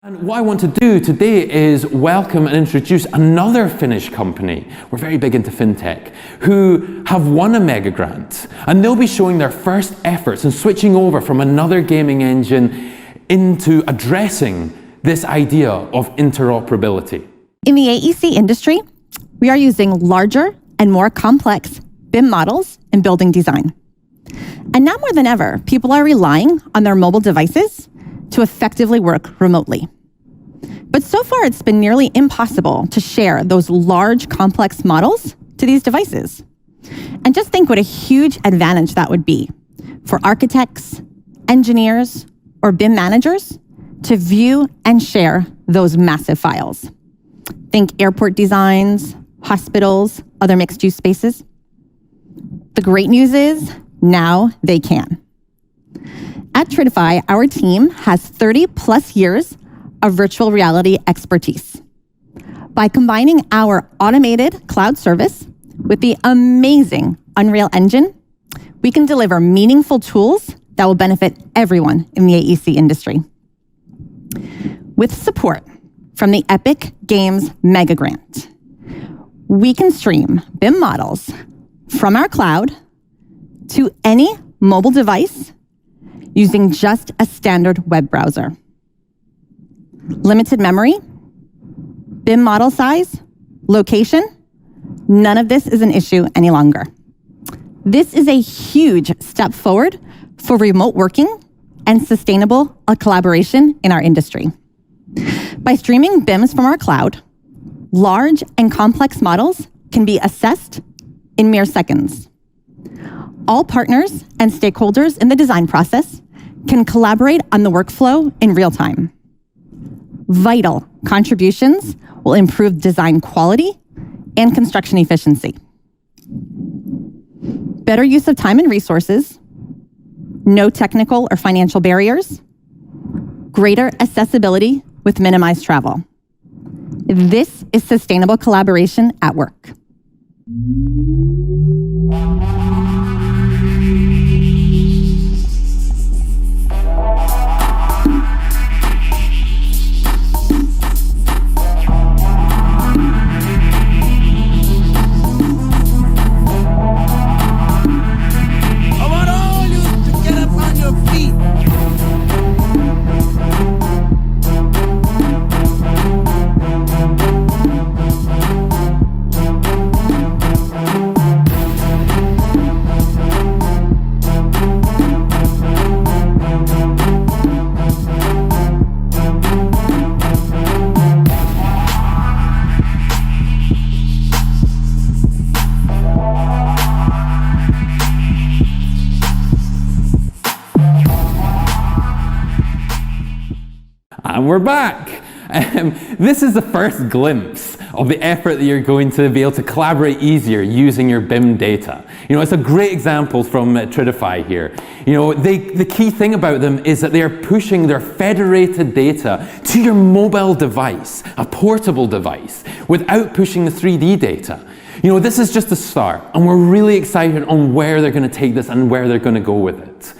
And what I want to do today is welcome and introduce another Finnish company, we're very big into fintech, who have won a mega grant, and they'll be showing their first efforts in switching over from another gaming engine into addressing this idea of interoperability. In the AEC industry, we are using larger and more complex BIM models in building design. And now more than ever, people are relying on their mobile devices to effectively work remotely. But so far, it's been nearly impossible to share those large, complex models to these devices. And just think what a huge advantage that would be for architects, engineers, or BIM managers to view and share those massive files. Think airport designs, hospitals, other mixed-use spaces. The great news is, now they can. At Tridify, our team has 30+ years of virtual reality expertise. By combining our automated cloud service with the amazing Unreal Engine, we can deliver meaningful tools that will benefit everyone in the AEC industry. With support from the Epic MegaGrant, we can stream BIM models from our cloud to any mobile device using just a standard web browser. Limited memory, BIM model size, location, none of this is an issue any longer. This is a huge step forward for remote working and sustainable collaboration in our industry. By streaming BIMs from our cloud, large and complex models can be assessed in mere seconds. All partners and stakeholders in the design process can collaborate on the workflow in real time. Vital contributions will improve design quality and construction efficiency. Better use of time and resources, no technical or financial barriers, greater accessibility with minimized travel. This is sustainable collaboration at work. And we're back. This is the first glimpse of the effort that you're going to be able to collaborate easier using your BIM data. You know, it's a great example from Tridify here. You know, the key thing about them is that they are pushing their federated data to your mobile device, a portable device, without pushing the 3D data. You know, this is just the start, and we're really excited on where they're going to take this and where they're going to go with it.